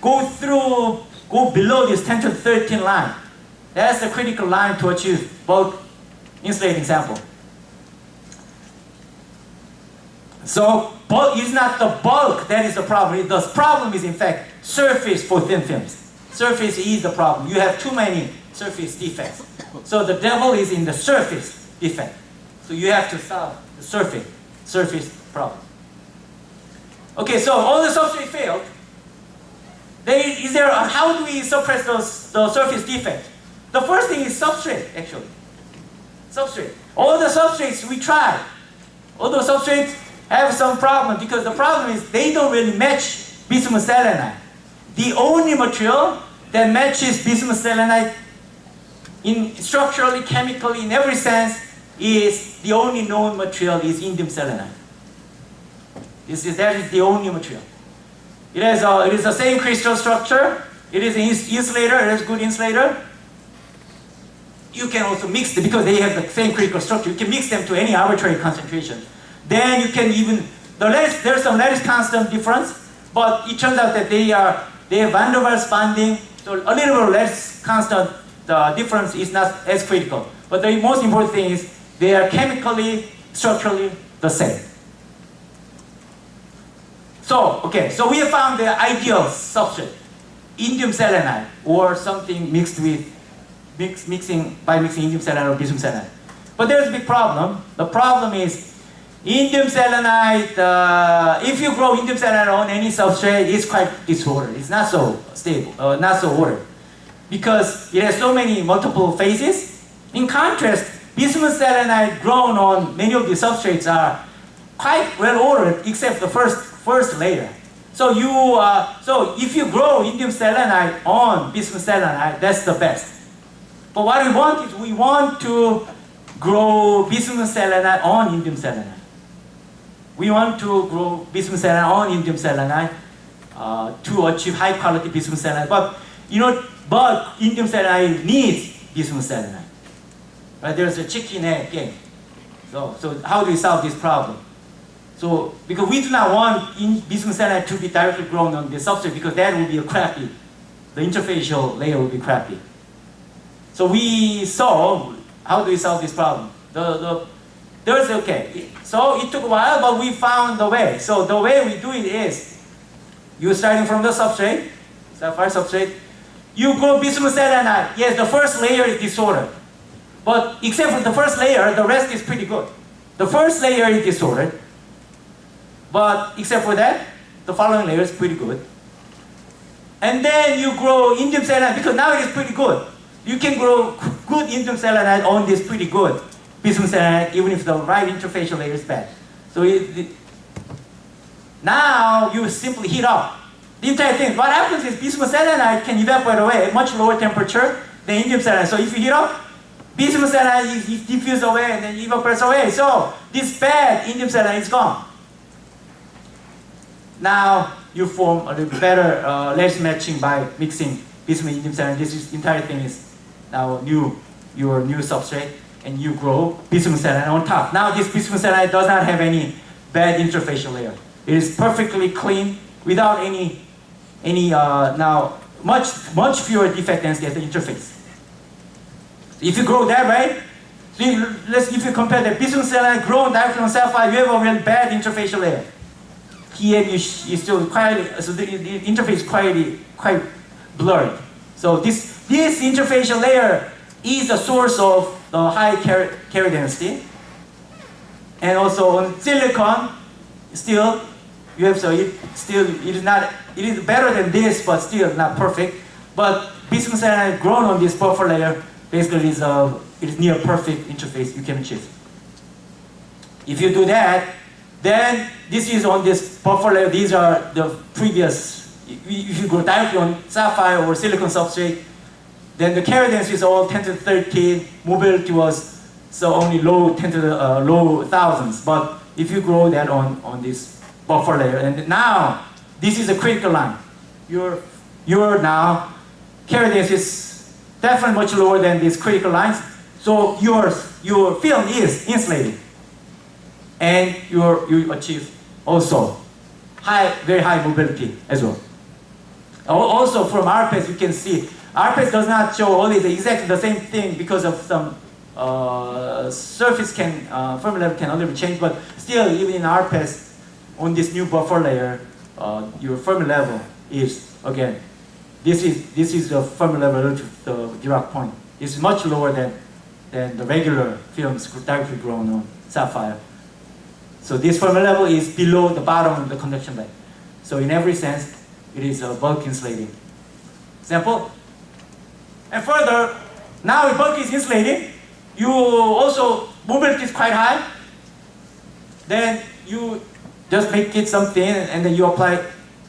go below this 10 to 13 line. That's the critical line to achieve bulk insulating sample. So bulk is not the bulk that is the problem. The problem is in fact surface for thin films. Surface is the problem. You have too many surface defects. So the devil is in the surface defect. So you have to solve the surface problem. Okay, so all the substrate failed. How do we suppress the surface defect? The first thing is substrate, actually. Substrate. All the substrates we tried, all those substrates have some problem because the problem is they don't really match bismuth selenide. The only material that matches bismuth selenide in structurally, chemically, in every sense, is the only known material is indium selenide. That is the only material. It is the same crystal structure. It is an insulator. It is good insulator. You can also mix them because they have the same critical structure. You can mix them to any arbitrary concentration. Then you can even there's some lattice constant difference, but it turns out that they have van der Waals bonding. So a little bit less constant difference is not as critical. But the most important thing is they are chemically, structurally the same. So we have found the ideal substrate, indium selenide, or something mixing indium selenide or bismuth selenide. But there's a big problem. The problem is indium selenide. If you grow indium selenide on any substrate, it's quite disordered. It's not so stable, not so ordered, because it has so many multiple phases. In contrast, bismuth selenide grown on many of the substrates are quite well ordered, except the first layer. So if you grow indium selenide on bismuth selenide, that's the best. But what we want is we want to grow bismuth selenide on indium selenide. We want to grow bismuth selenide on indium selenide to achieve high quality bismuth selenide. But indium selenide needs bismuth selenide. Right? There's a chicken egg game. So how do we solve this problem? So because we do not want bismuth selenide to be directly grown on the substrate because that would be crappy. The interfacial layer would be crappy. So we saw how do we solve this problem? So it took a while, but we found the way. So the way we do it is, you're starting from the substrate, sapphire substrate. You grow bismuth selenide. Yes, the first layer is disordered, but except for the first layer, the rest is pretty good. The first layer is disordered, but except for that, the following layer is pretty good. And then you grow indium selenide because now it is pretty good. You can grow good indium selenide on this pretty good bismuth selenide even if the right interfacial layer is bad. So now you simply heat up the entire thing. What happens is bismuth selenide can evaporate away at much lower temperature than indium selenide. So if you heat up, bismuth selenide is diffused away and then evaporates away. So this bad indium selenide is gone. Now you form a little better lattice matching by mixing bismuth indium selenide. This entire thing is now your new substrate, and you grow bismuth selenide on top. Now this bismuth selenide does not have any bad interfacial layer. It is perfectly clean without any now much fewer defect density at the interface. If you grow that way, if you compare the bismuth selenide grown directly on sapphire, you have a really bad interfacial layer. Here you still so the interface is quite blurred. So this interfacial layer is the source of the high carrier density. And also on silicon, still you have it is better than this, but still not perfect. But bismuth selenide grown on this buffer layer basically it is near perfect interface you can achieve. If you do that, then this is on this buffer layer. These are the previous. If you go directly on sapphire or silicon substrate, then the carrier density is all 10 to the 13. Mobility was only low 10 to the low thousands. But if you grow that on this buffer layer, and now this is a critical line. Your now carrier density is definitely much lower than these critical lines. So your film is insulated, and you achieve also very high mobility as well. Also from RPES you can see, RPES does not show always exactly the same thing because of some surface Fermi level can a little bit change, but still even in RPES on this new buffer layer, your Fermi level is, again, this is the Fermi level relative to the Dirac point. It's much lower than the regular films directly grown on sapphire. So this Fermi level is below the bottom of the conduction band. So in every sense, it is a bulk insulating. Example. And further, now if bulk is insulating, you also, mobility is quite high. Then you just make it something and then you apply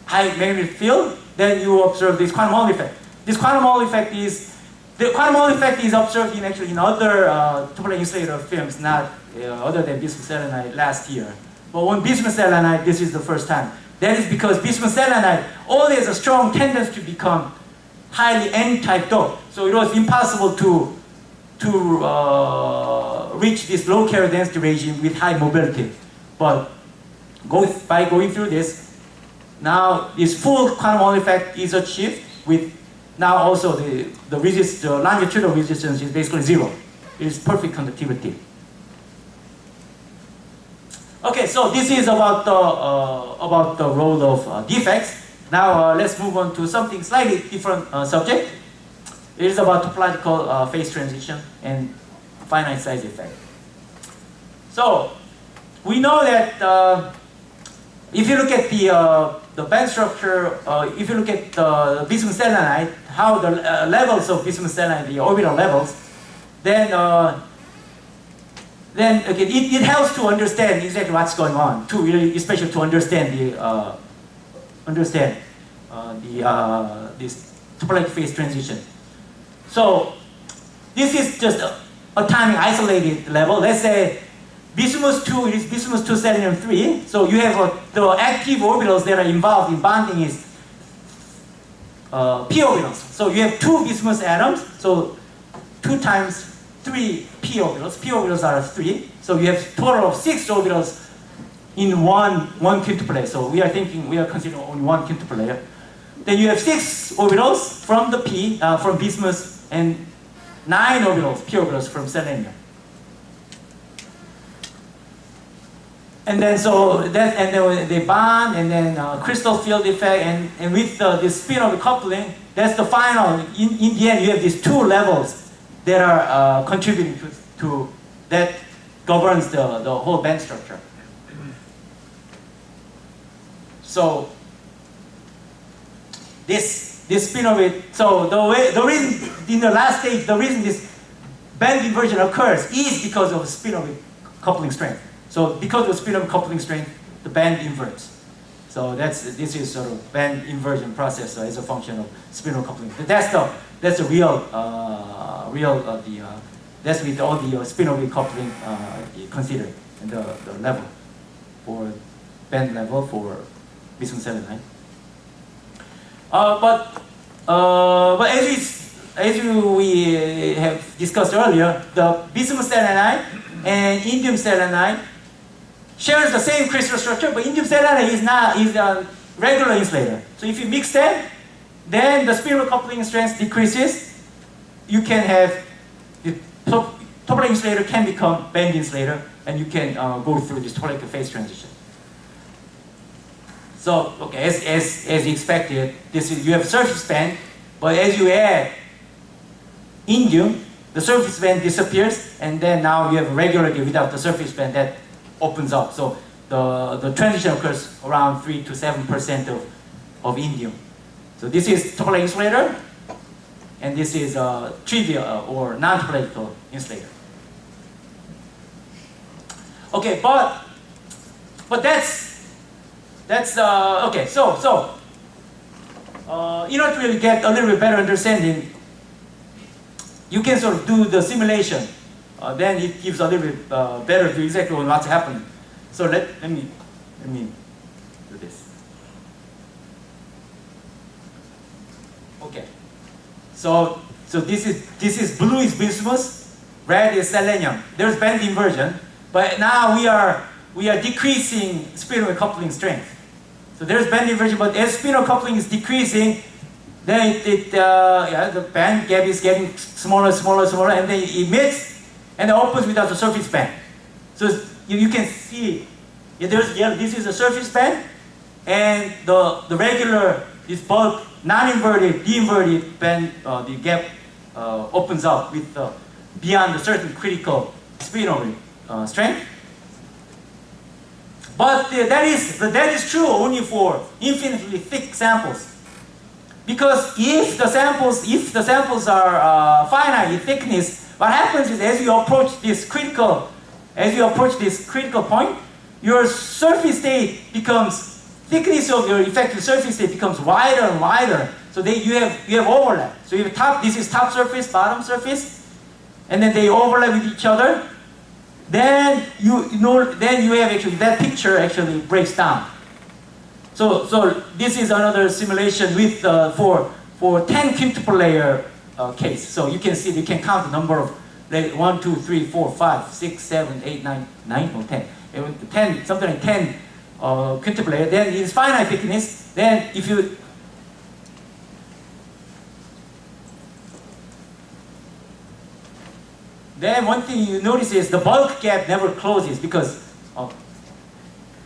high magnetic field, then you observe this quantum Hall effect. This quantum Hall effect is, the quantum Hall effect is observed in actually in other topological insulator films, not other than bismuth selenide last year. But on bismuth selenide, this is the first time. That is because bismuth selenide always has a strong tendency to become highly N-type doped. So it was impossible to reach this low carrier density regime with high mobility. But by going through this, now this full quantum Hall effect is achieved with now also the longitudinal resistance is basically zero. It is perfect conductivity. Okay, so this is about the role of defects. Now let's move on to something slightly different subject. It is about topological phase transition and finite size effect. So we know that if you look at the band structure, if you look at the bismuth selenide, how the levels of bismuth selenide, the orbital levels, then again, it helps to understand exactly what's going on, especially to understand this topological phase transition. So this is just a timing isolated level. Let's say bismuth 2 is bismuth 2 selenium 3. So you have the active orbitals that are involved in bonding is p orbitals. So you have 2 bismuth atoms. So 2 times 3 p orbitals. P orbitals are 3. So you have total of 6 orbitals in one quintuple. So we are considering only one quintuple layer. Then you have 6 orbitals from the p, from bismuth, and 9 orbitals, p orbitals from selenium. And then then they bond, and then crystal field effect, and with this spin-orbit coupling, that's the final. In the end, you have these 2 levels that are contributing to that governs the whole band structure. So this spin-orbit. So the reason in the last stage, the reason this band inversion occurs is because of spin-orbit coupling strength. So because of spin-orbit coupling strength, the band inverts. So this is sort of band inversion process as a function of spin-orbit coupling. That's the real that's with all the spin-orbit coupling considered and the level for band level for bismuth selenide. But as we have discussed earlier, the bismuth selenide and indium selenide shares the same crystal structure, but indium selenide is a regular insulator. So if you mix them, then the spin-orbit coupling strength decreases. You can have the topological insulator can become band insulator, and you can go through this topological phase transition. So okay, as expected, you have surface band, but as you add indium, the surface band disappears, and then now you have regularity without the surface band that opens up. So the transition occurs around 3 to 7% of indium. So this is topological insulator, and this is trivial or non-topological insulator. Okay, but that's okay. So in order to really get a little bit better understanding, you can sort of do the simulation. Then it gives a little bit better view exactly on what's happening. So let me do this. Okay. So this is blue is bismuth, red is selenium. There's band inversion, but now we are decreasing spin-orbit coupling strength. So there's band inversion, but as spin-orbit coupling is decreasing, then the band gap is getting smaller, smaller, smaller, and then it emits and it opens without the surface band. So you can see, this is a surface band, and the regular, this bulk, non-inverted, de-inverted band, the gap opens up with beyond a certain critical spinor strength. But that is true only for infinitely thick samples. Because if the samples are finite in thickness, what happens is as you approach this critical point, your surface state becomes, thickness of your effective surface state becomes wider and wider. So you have overlap. So you have this is top surface, bottom surface, and then they overlap with each other. Then you have actually, that picture actually breaks down. So this is another simulation with for 10 quintuple layer case. So you can see, you can count the number of 1, 2, 3, 4, 5, 6, 7, 8, 9 or 10. 10, something like 10 quintuple layer. Then it's finite thickness. Then if you then one thing you notice is the bulk gap never closes because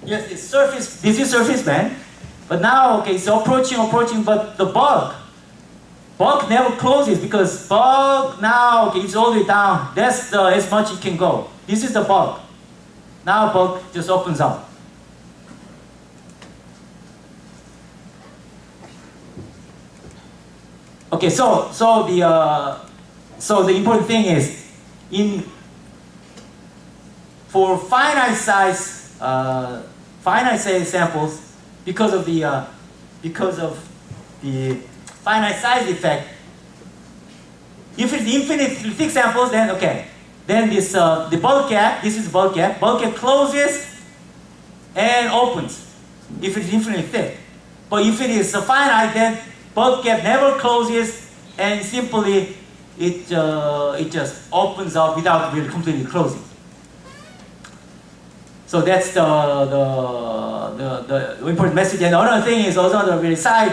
yes, it's surface. This is surface band, but now it's approaching, but the bulk never closes because bulk now it's all the way down. That's as much it can go. This is the bulk. Now bulk just opens up. Okay, so the important thing is for finite size samples, because of the finite size effect, if it's infinitely thick samples, then this the bulk gap, this is bulk gap closes and opens if it's infinitely thick. But if it is finite, then bulk gap never closes and simply it just opens up without really completely closing. So that's the important message. And another thing is also another really side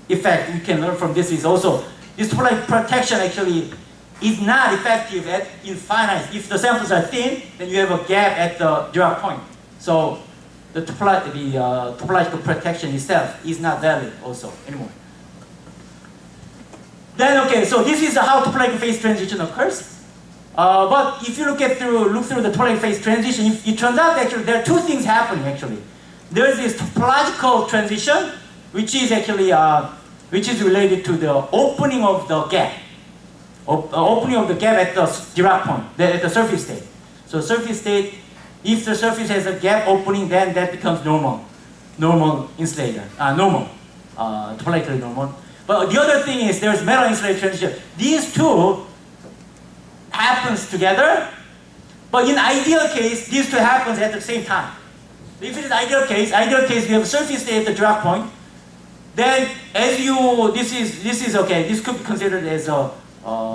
effect we can learn from this is also this topological protection actually is not effective at infinite. If the samples are thin, then you have a gap at the Dirac point. So the topological protection itself is not valid also anymore. Then so this is how topological phase transition occurs. But if you look through the topological phase transition, it turns out actually there are two things happening actually. There is this topological transition, which is actually related to the opening of the gap. Opening of the gap at the Dirac point, at the surface state. So surface state, if the surface has a gap opening, then that becomes normal insulator, topologically normal. But the other thing is there's metal insulator transition. These two happens together, but in ideal case, these two happens at the same time. If it is ideal case, we have a surface state at the Dirac point. Then this could be considered as a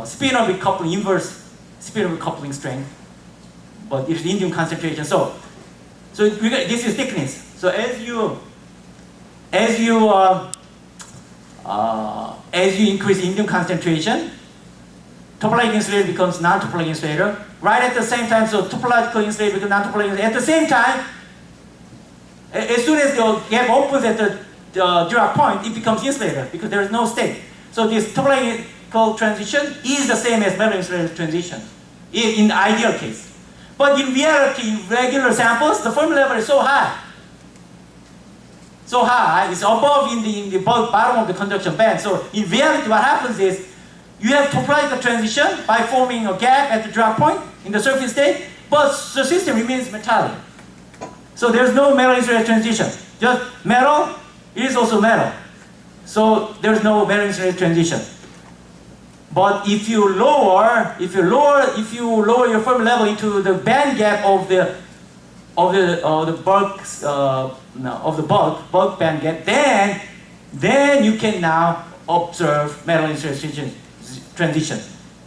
spin-orbit coupling, inverse spin-orbit coupling strength, but it's the indium concentration. So this is thickness. So as you increase indium concentration, topological insulator becomes non-topological insulator. Right at the same time, so topological insulator becomes non-topological insulator. At the same time, as soon as the gap opens at the Dirac point, it becomes insulator because there is no state. So this topological transition is the same as metal insulator transition in the ideal case. But in reality, in regular samples, the Fermi level is so high. So high, it's above in the bottom of the conduction band. So in reality, what happens is you have topological transition by forming a gap at the Dirac point in the surface state, but the system remains metallic. So there's no metal insulator transition. Just metal, it is also metal. So there's no metal insulator transition. But if you lower your Fermi level into the band gap of the bulk band gap, then you can now observe metal insulator transition.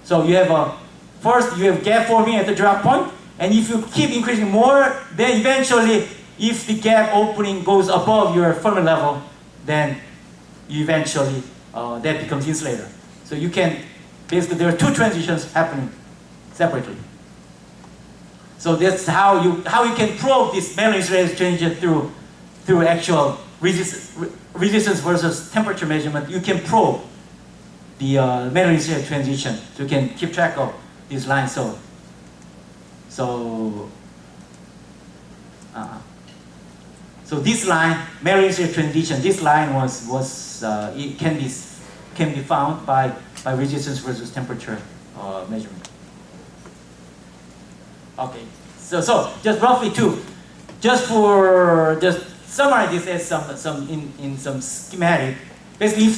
So you have first you have gap forming at the Dirac point, and if you keep increasing more, then eventually, if the gap opening goes above your Fermi level, then you eventually that becomes insulator. So you can, basically there are two transitions happening separately. So that's how you can probe this metal insulator transition through actual resistance versus temperature measurement. You can probe the metal insulator transition. So you can keep track of these lines. So this line, metal insulator transition, this line it can be found by resistance versus temperature measurement. Okay, so just roughly just summarize this as some schematic. Basically,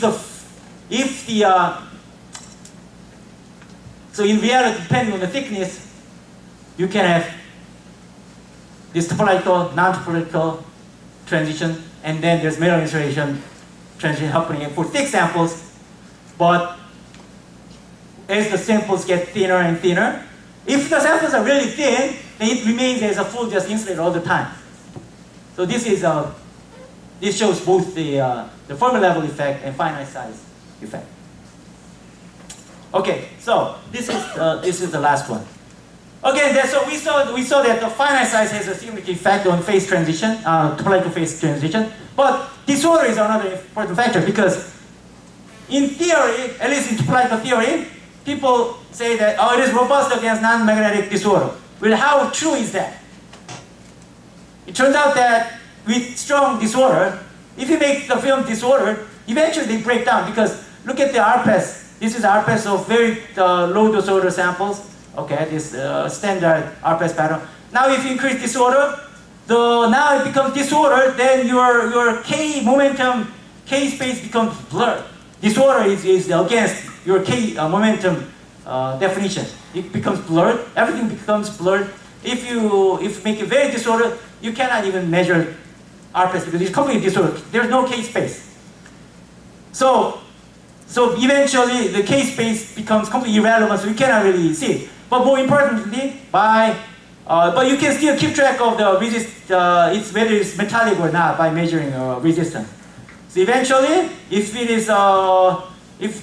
so in reality, depending on the thickness, you can have this topological, non-topological transition, and then there's metal insulation transition happening for thick samples. But as the samples get thinner and thinner, if the samples are really thin, then it remains as a full just insulator all the time. So this shows both the Fermi level effect and finite size effect. Okay, so this is the last one. Okay, so we saw that the finite size has a significant effect on phase transition, topological phase transition. But disorder is another important factor, because in theory, at least in topological theory, people say that it is robust against non-magnetic disorder. Well, how true is that? It turns out that with strong disorder, if you make the film disordered, eventually they break down, because look at the RPES. This is RPES of very low disorder samples. Okay, this standard RPES pattern. Now if you increase disorder, now it becomes disordered, then your K momentum, K space becomes blurred. Disorder is against your K momentum definition. It becomes blurred, everything becomes blurred. If you make it very disordered, you cannot even measure RPES because it's completely disordered. There's no K space. So eventually the K space becomes completely irrelevant, so you cannot really see it. But more importantly, but you can still keep track of the whether it's metallic or not by measuring resistance. So eventually, if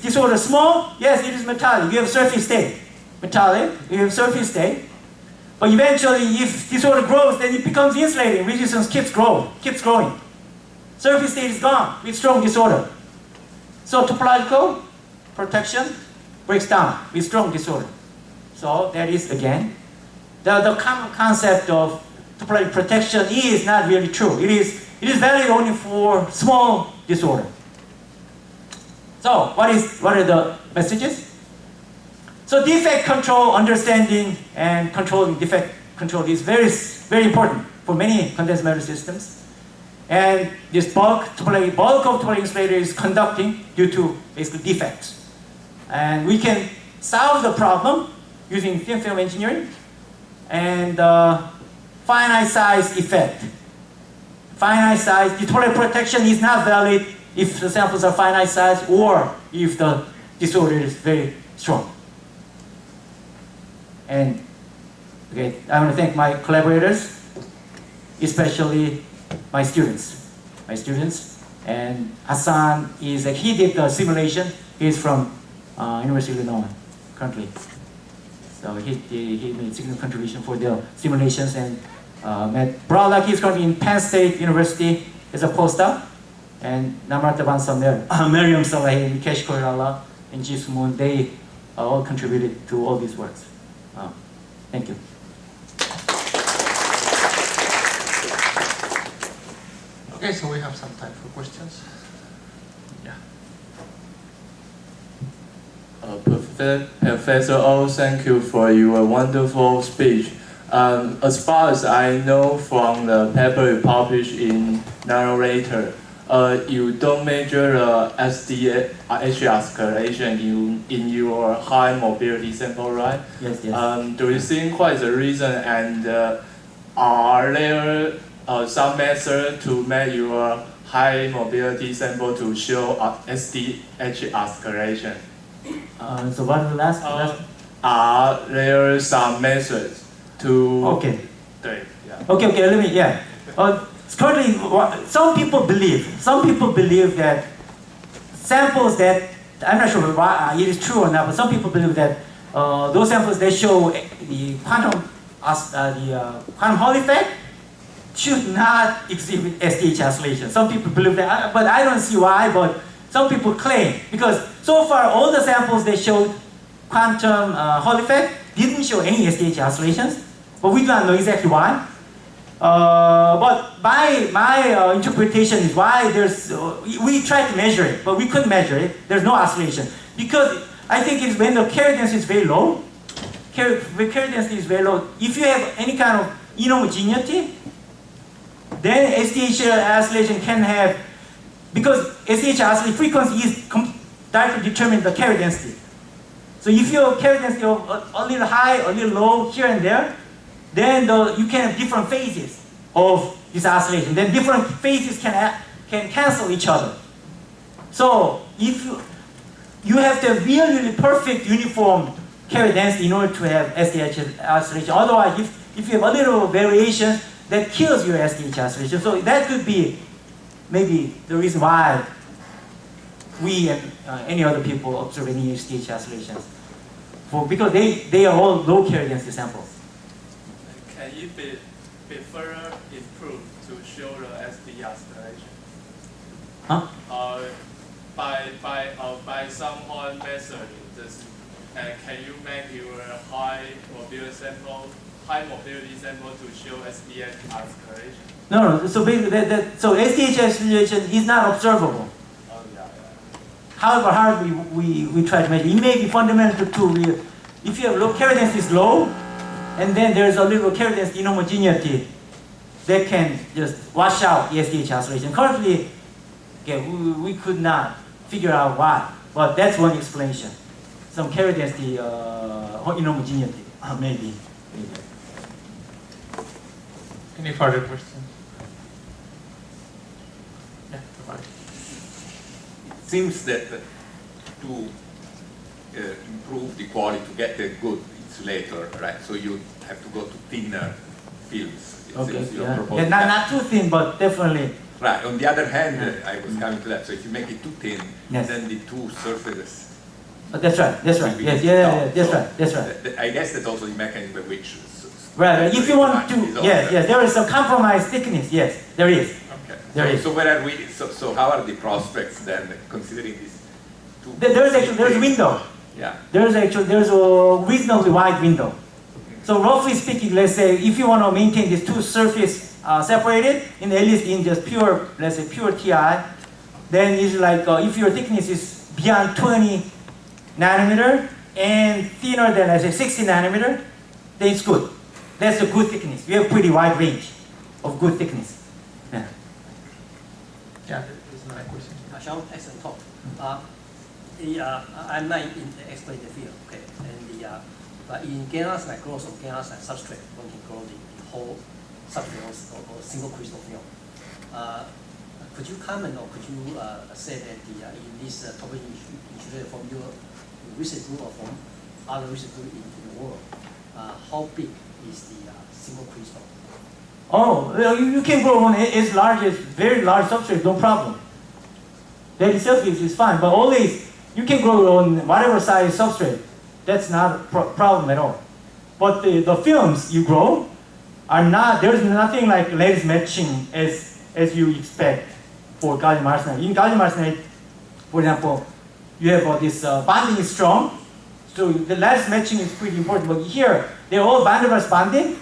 disorder is small, yes, it is metallic. You have surface state. Metallic, you have surface state. But eventually, if disorder grows, then it becomes insulating. Resistance keeps growing. Surface state is gone with strong disorder. So topological protection breaks down with strong disorder. So that is, again, the common concept of topological protection is not really true. It is valid only for small disorder. So what are the messages? So defect control, understanding and controlling defect control is very, very important for many condensed matter systems. And this bulk of topological insulator is conducting due to basically defects. And we can solve the problem using thin film engineering and finite size effect. Finite size, the topological protection is not valid if the samples are finite size or if the disorder is very strong. And okay, I want to thank my collaborators, especially my students. And Hassan he did the simulation. He's from University of Illinois currently. So he made significant contribution for the simulations, and Matt Browlock is currently in Penn State University as a postdoc, and Namrata Bansamer, Mariam Salahi, Mikesh Koirala, and Jisoo Moon, they all contributed to all these works. Thank you. Okay, so we have some time for questions. Yeah. Professor Oh, thank you for your wonderful speech. As far as I know from the paper you published in Narrator, you don't measure the SDH acceleration in your high mobility sample, right? Yes. Do you think what is the reason, and are there some method to make your high mobility sample to show SDH acceleration? So what is the last? Are there some methods to? Okay. Yeah. Okay. Let me. Currently, some people believe that samples that, I'm not sure why it is true or not, but some people believe that those samples that show the quantum Hall effect should not exhibit SDH oscillation. Some people believe that, but I don't see why, but some people claim, because so far all the samples that showed quantum Hall effect didn't show any SDH oscillations, but we do not know exactly why. But my interpretation is why we tried to measure it, but we couldn't measure it. There's no oscillation. Because I think it's when the carrier density is very low, when carrier density is very low, if you have any kind of inhomogeneity, then SDH oscillation can have, because SDH oscillation frequency is directly determine the carrier density. So if your carrier density of a little high, a little low, here and there, then you can have different phases of this oscillation. Then different phases can cancel each other. So if you have to have really perfect uniform carrier density in order to have SDH oscillation. Otherwise, if you have a little variation, that kills your SDH oscillation. So that could be maybe the reason why we and any other people observe any SDH oscillations. Because they are all low carrier density samples. Can it be further improved to show the SD oscillation? Huh? By someone measuring this, can you make your high mobility sample to show SDH oscillation? No. So basically, so SDH oscillation is not observable. Oh yeah. However hard we try to measure, it may be fundamental to if you have low carrier density is low, and then there's a little carrier density inhomogeneity that can just wash out the SDH oscillation. Currently, we could not figure out why, but that's one explanation. Some carrier density inhomogeneity, maybe. Any further questions? Yeah, Mark. It seems that to improve the quality, to get a good insulator, right? So you have to go to thinner films. It Okay, seems you're yeah. proposing Yeah, that. not too thin, but definitely. Right. On the other hand, I was coming to that. So if you make it too thin, Yes. then the two surfaces. That's right. That's right. will be Yes, down. that's So right. That's right. I guess that's also the mechanism by which. Right. If you want to, yes, there is some compromised thickness. Yes, there is. Okay. There is. So where are we? So how are the prospects then, considering these two? There's a window. Yeah. There's a reasonably wide window. So roughly speaking, let's say if you want to maintain these two surfaces separated, at least in just pure, let's say pure TI, then it's like if your thickness is beyond 20 nanometer and thinner than, let's say, 60 nanometer, then it's good. That's a good thickness. We have pretty wide range of good thickness. Yeah. Yeah, there's another question. Sean, excellent talk. I'm not in the explain the field, okay? And but in gallium arsenide growth of gallium arsenide substrate, one can grow the whole substrate or single crystal film. Could you comment or could you say that in this topic insulator from your research group or from other research group in the world, how big is the single crystal? Oh, well, you can grow on as large as very large substrate, no problem. That itself is fine, but always you can grow on whatever size substrate. That's not a problem at all. But the films you grow are not, there's nothing like lattice matching as you expect for gallium arsenide. In gallium arsenide, for example, you have this bonding is strong, so the lattice matching is pretty important. But here, they're all van der Waals bonding,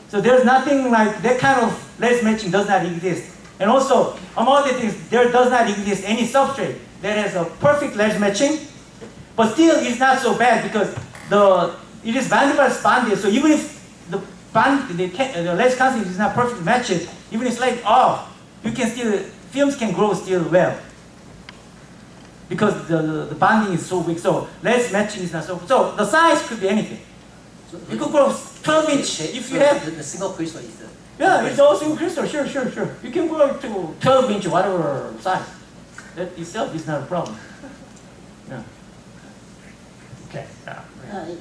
so there's nothing like that kind of lattice matching does not exist. And also, among other things, there does not exist any substrate that has a perfect lattice matching, but still it's not so bad because it is van der Waals bonded, so even if the lattice constant is not perfectly matched, even if it's like off, you can still, films can grow still well. Because the bonding is so weak, so lattice matching is not so. So the size could be anything. So You could grow 12 inch if you have. the single crystal is the Yeah, it's all single crystal. Sure. You can grow to 12 inch, whatever size. That itself is not a problem. Yeah. Okay.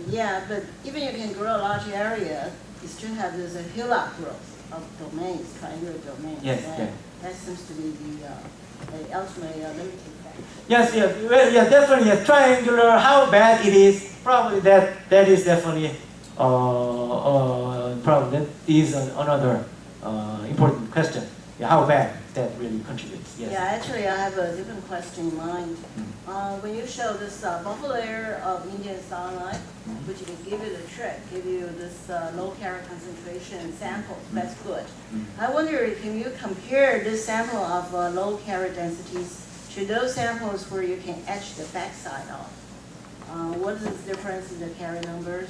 Yeah, but even you can grow a large area, you still have this hillock growth of domains, triangular domains. Yes, and yeah. That seems to be the ultimate limiting factor. Yes, yes, well, yeah, definitely. Yes. Triangular, how bad it is, probably that is definitely probably that is another important question. Yeah, how bad that really contributes. Yes. Yeah, actually, I have a different question in mind. Mm. When you show this buffer layer of Indian selenite, Mm. which can give you the trick, give you this low carrier concentration sample, that's good. Mm. I wonder, can you compare this sample of low carrier densities to those samples where you can etch the backside off? What is the difference in the carrier numbers?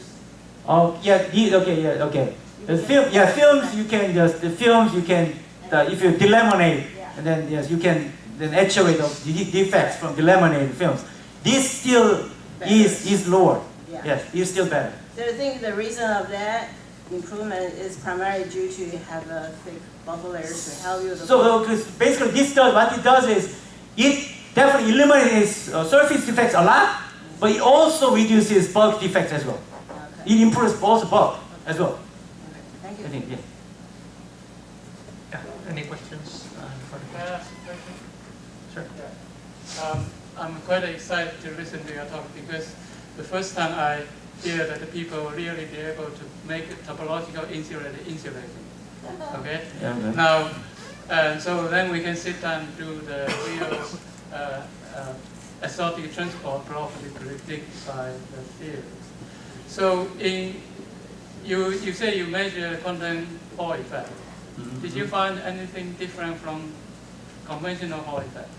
Oh, yeah, okay, yeah, okay. The film, yeah, films you can just, the films you can, if you delaminate, Yeah. and then yes, you can then etch away the defects from delaminated films. This still is lower. Yeah. Yes, is still better. So I think the reason of that improvement is primarily due to have a thick buffer layers to help you. So basically this does, what it does is, it definitely eliminates surface defects a lot, but it also reduces bulk defects as well. Okay. It improves also bulk as well. Okay. Thank you. I think, yeah. Yeah, any questions? For the Can I ask a question? Sure. I'm quite excited to listen to your talk because the first time I hear that the people really be able to make topological insulating. Okay? Yeah, okay. Now, so then we can sit down and do the real exotic transport properly predicted by the field. So you say you measure content Hall effect. Mhm. Did you find anything different from conventional Hall effect?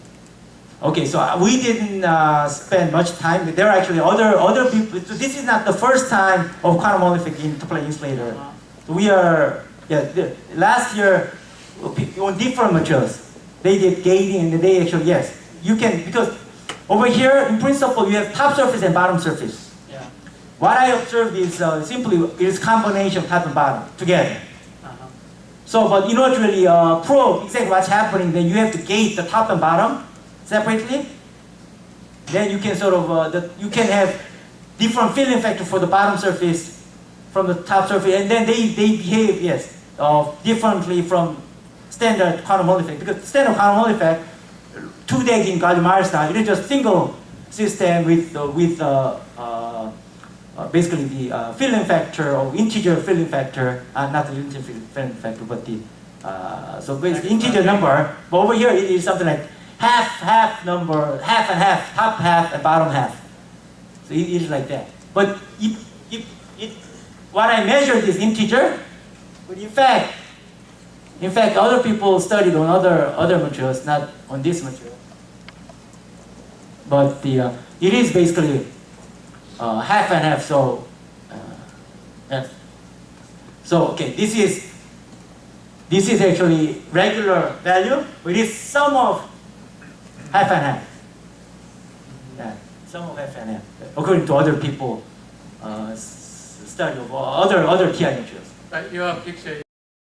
Okay, so we didn't spend much time. There are actually other people. So this is not the first time of quantum Hall effect in Toplane insulator. So we are last year on different materials. They did gating and they actually yes you can because over here in principle you have top surface and bottom surface. Yeah. What I observed is simply it is combination of top and bottom together. So, but in order to really probe exactly what's happening, then you have to gate the top and bottom separately. Then you can sort of you can have different filling factor for the bottom surface from the top surface, and then they behave differently from standard quantum Hall effect because standard quantum Hall effect 2 days in gallium arsenide, it is just single system with basically the filling factor or integer filling factor, not the integer filling factor, but the so basically integer number. But over here it is something like half number, half and half, top half and bottom half. So it is like that. But what I measured is integer, but in fact other people studied on other materials, not on this material. But it is basically half and half. So yeah. So okay, this is actually regular value, but it is sum of half and half. Yeah, sum of half and half. According to other people study of other TI materials. But your picture